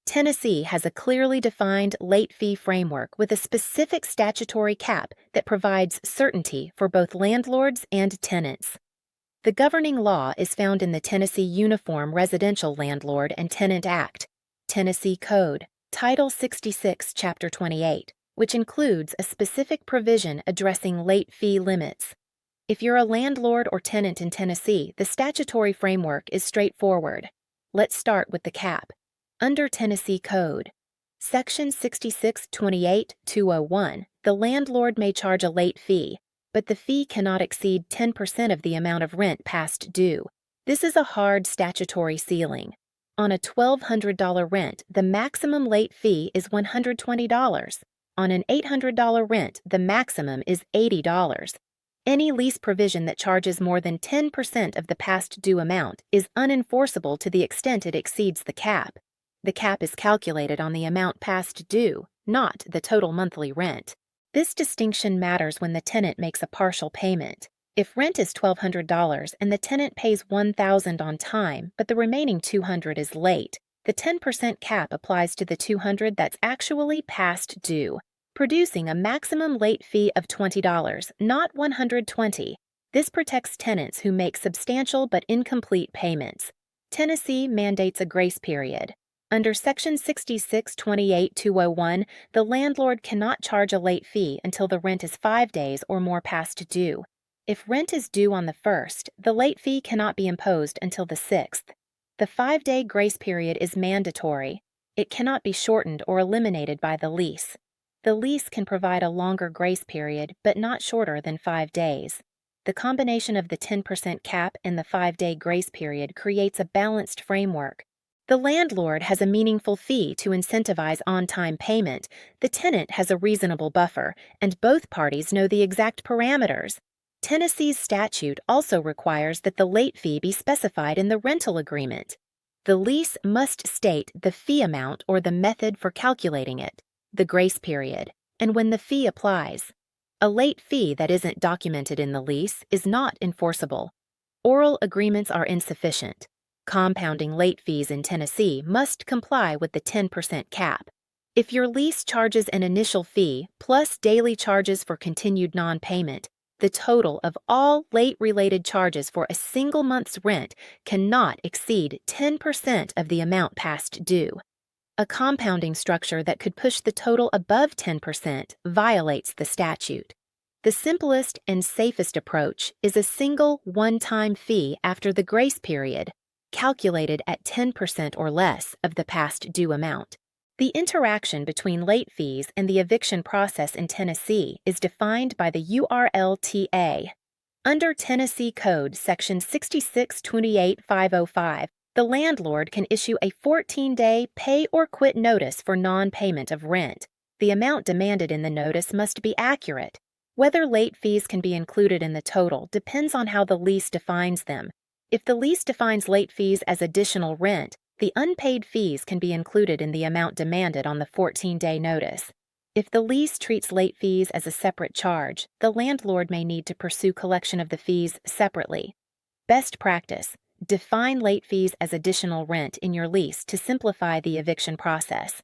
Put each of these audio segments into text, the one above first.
Tennessee has a clearly defined late fee framework with a specific statutory cap that provides certainty for both landlords and tenants. The governing law is found in the Tennessee Uniform Residential Landlord and Tenant Act, Tennessee Code, Title 66, Chapter 28, which includes a specific provision addressing late fee limits. If you're a landlord or tenant in Tennessee, the statutory framework is straightforward. Let's start with the cap. Under Tennessee Code, Section 6628-201, the landlord may charge a late fee, but the fee cannot exceed 10% of the amount of rent past due. This is a hard statutory ceiling. On a $1,200 rent, the maximum late fee is $120. On an $800 rent, the maximum is $80. Any lease provision that charges more than 10% of the past due amount is unenforceable to the extent it exceeds the cap. The cap is calculated on the amount past due, not the total monthly rent. This distinction matters when the tenant makes a partial payment. If rent is $1,200 and the tenant pays $1,000 on time, but the remaining $200 is late, the 10% cap applies to the $200 that's actually past due, producing a maximum late fee of $20, not $120. This protects tenants who make substantial but incomplete payments. Tennessee mandates a grace period. Under Section 6628-201, the landlord cannot charge a late fee until the rent is 5 days or more past due. If rent is due on the 1st, the late fee cannot be imposed until the 6th. The 5-day grace period is mandatory. It cannot be shortened or eliminated by the lease. The lease can provide a longer grace period, but not shorter than 5 days. The combination of the 10% cap and the 5-day grace period creates a balanced framework. The landlord has a meaningful fee to incentivize on-time payment, the tenant has a reasonable buffer, and both parties know the exact parameters. Tennessee's statute also requires that the late fee be specified in the rental agreement. The lease must state the fee amount or the method for calculating it, the grace period, and when the fee applies. A late fee that isn't documented in the lease is not enforceable. Oral agreements are insufficient. Compounding late fees in Tennessee must comply with the 10% cap. If your lease charges an initial fee plus daily charges for continued non-payment, the total of all late-related charges for a single month's rent cannot exceed 10% of the amount past due. A compounding structure that could push the total above 10% violates the statute. The simplest and safest approach is a single one-time fee after the grace period, calculated at 10% or less of the past due amount. The interaction between late fees and the eviction process in Tennessee is defined by the URLTA. Under Tennessee Code Section 6628-505, the landlord can issue a 14-day pay or quit notice for non-payment of rent. The amount demanded in the notice must be accurate. Whether late fees can be included in the total depends on how the lease defines them. If the lease defines late fees as additional rent, the unpaid fees can be included in the amount demanded on the 14-day notice. If the lease treats late fees as a separate charge, the landlord may need to pursue collection of the fees separately. Best practice: define late fees as additional rent in your lease to simplify the eviction process.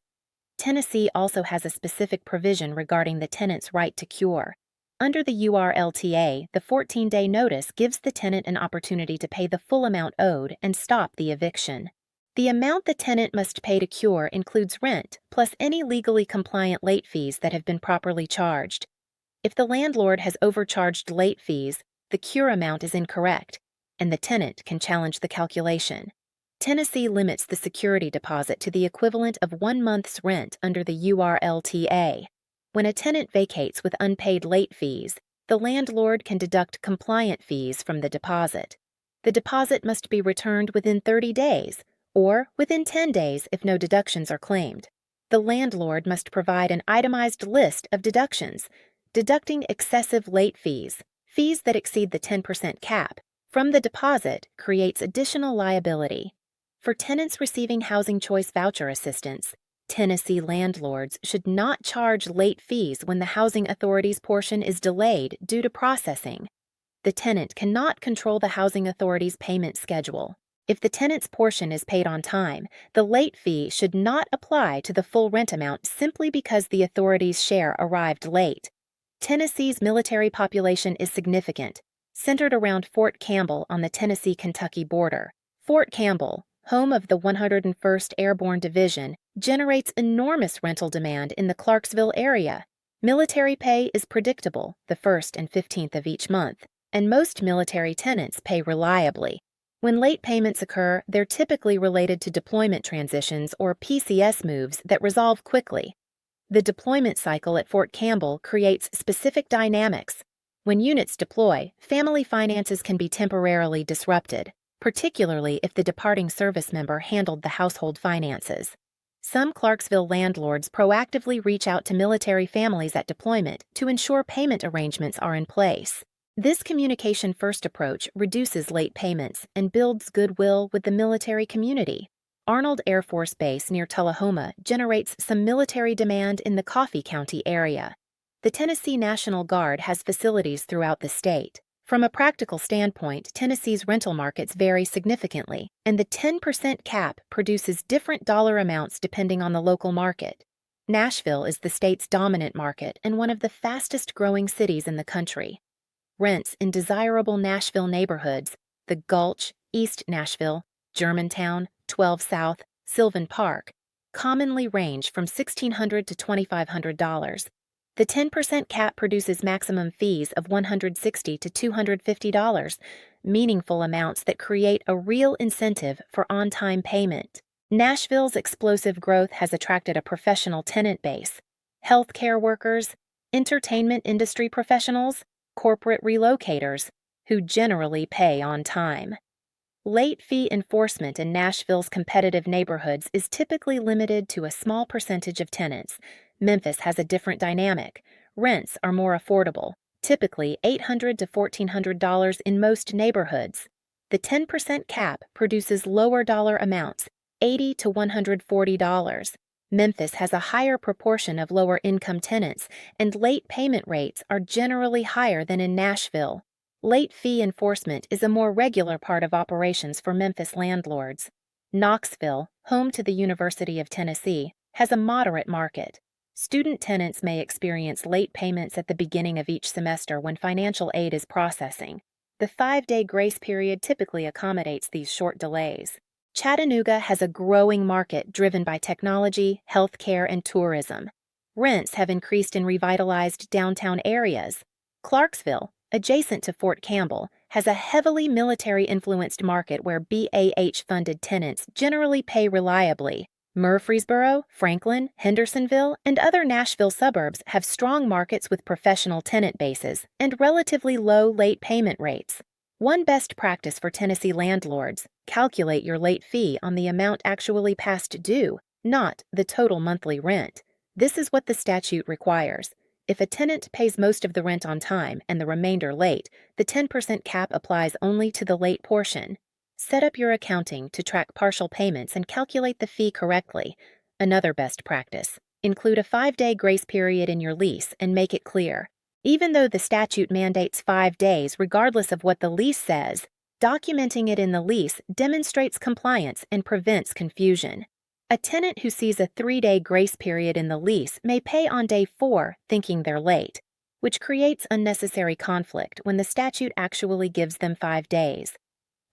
Tennessee also has a specific provision regarding the tenant's right to cure. Under the URLTA, the 14-day notice gives the tenant an opportunity to pay the full amount owed and stop the eviction. The amount the tenant must pay to cure includes rent, plus any legally compliant late fees that have been properly charged. If the landlord has overcharged late fees, the cure amount is incorrect, and the tenant can challenge the calculation. Tennessee limits the security deposit to the equivalent of 1 month's rent under the URLTA. When a tenant vacates with unpaid late fees, the landlord can deduct compliant fees from the deposit. The deposit must be returned within 30 days, or within 10 days if no deductions are claimed. The landlord must provide an itemized list of deductions, deducting excessive late fees, fees that exceed the 10% cap, from the deposit creates additional liability. For tenants receiving Housing Choice Voucher Assistance, Tennessee landlords should not charge late fees when the housing authority's portion is delayed due to processing. The tenant cannot control the housing authority's payment schedule. If the tenant's portion is paid on time, the late fee should not apply to the full rent amount simply because the authorities' share arrived late. Tennessee's military population is significant, centered around Fort Campbell on the Tennessee-Kentucky border. Fort Campbell, home of the 101st Airborne Division, generates enormous rental demand in the Clarksville area. Military pay is predictable, the 1st and 15th of each month, and most military tenants pay reliably. When late payments occur, they're typically related to deployment transitions or PCS moves that resolve quickly. The deployment cycle at Fort Campbell creates specific dynamics. When units deploy, family finances can be temporarily disrupted, particularly if the departing service member handled the household finances. Some Clarksville landlords proactively reach out to military families at deployment to ensure payment arrangements are in place. This communication-first approach reduces late payments and builds goodwill with the military community. Arnold Air Force Base near Tullahoma generates some military demand in the Coffee County area. The Tennessee National Guard has facilities throughout the state. From a practical standpoint, Tennessee's rental markets vary significantly, and the 10% cap produces different dollar amounts depending on the local market. Nashville is the state's dominant market and one of the fastest-growing cities in the country. Rents in desirable Nashville neighborhoods, the Gulch, East Nashville, Germantown, 12 South, Sylvan Park, commonly range from $1,600 to $2,500. The 10% cap produces maximum fees of $160 to $250, meaningful amounts that create a real incentive for on-time payment. Nashville's explosive growth has attracted a professional tenant base: healthcare workers, entertainment industry professionals, corporate relocators, who generally pay on time. Late fee enforcement in Nashville's competitive neighborhoods is typically limited to a small percentage of tenants. Memphis has a different dynamic. Rents are more affordable, typically $800 to $1,400 in most neighborhoods. The 10% cap produces lower dollar amounts, $80 to $140. Memphis has a higher proportion of lower-income tenants, and late payment rates are generally higher than in Nashville. Late fee enforcement is a more regular part of operations for Memphis landlords. Knoxville, home to the University of Tennessee, has a moderate market. Student tenants may experience late payments at the beginning of each semester when financial aid is processing. The 5-day grace period typically accommodates these short delays. Chattanooga has a growing market driven by technology, healthcare, and tourism. Rents have increased in revitalized downtown areas. Clarksville, adjacent to Fort Campbell, has a heavily military-influenced market where BAH-funded tenants generally pay reliably. Murfreesboro, Franklin, Hendersonville, and other Nashville suburbs have strong markets with professional tenant bases and relatively low late payment rates. One best practice for Tennessee landlords: calculate your late fee on the amount actually past due, not the total monthly rent. This is what the statute requires. If a tenant pays most of the rent on time and the remainder late, the 10% cap applies only to the late portion. Set up your accounting to track partial payments and calculate the fee correctly. Another best practice: include a 5-day grace period in your lease and make it clear. Even though the statute mandates 5 days regardless of what the lease says, documenting it in the lease demonstrates compliance and prevents confusion. A tenant who sees a 3-day grace period in the lease may pay on day 4 thinking they're late, which creates unnecessary conflict when the statute actually gives them 5 days.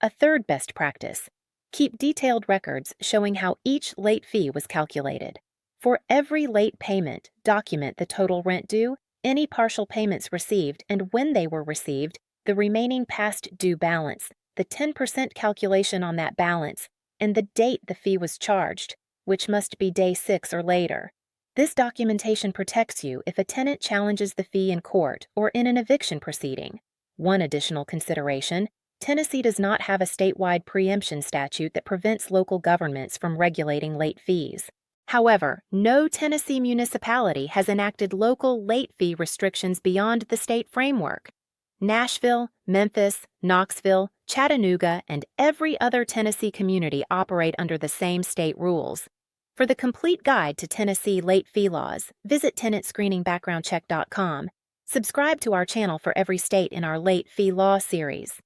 A third best practice: keep detailed records showing how each late fee was calculated. For every late payment, document the total rent due, any partial payments received and when they were received, the remaining past due balance, the 10% calculation on that balance, and the date the fee was charged, which must be day 6 or later. This documentation protects you if a tenant challenges the fee in court or in an eviction proceeding. One additional consideration: Tennessee does not have a statewide preemption statute that prevents local governments from regulating late fees. However, no Tennessee municipality has enacted local late fee restrictions beyond the state framework. Nashville, Memphis, Knoxville, Chattanooga, and every other Tennessee community operate under the same state rules. For the complete guide to Tennessee late fee laws, visit tenantscreeningbackgroundcheck.com. Subscribe to our channel for every state in our late fee law series.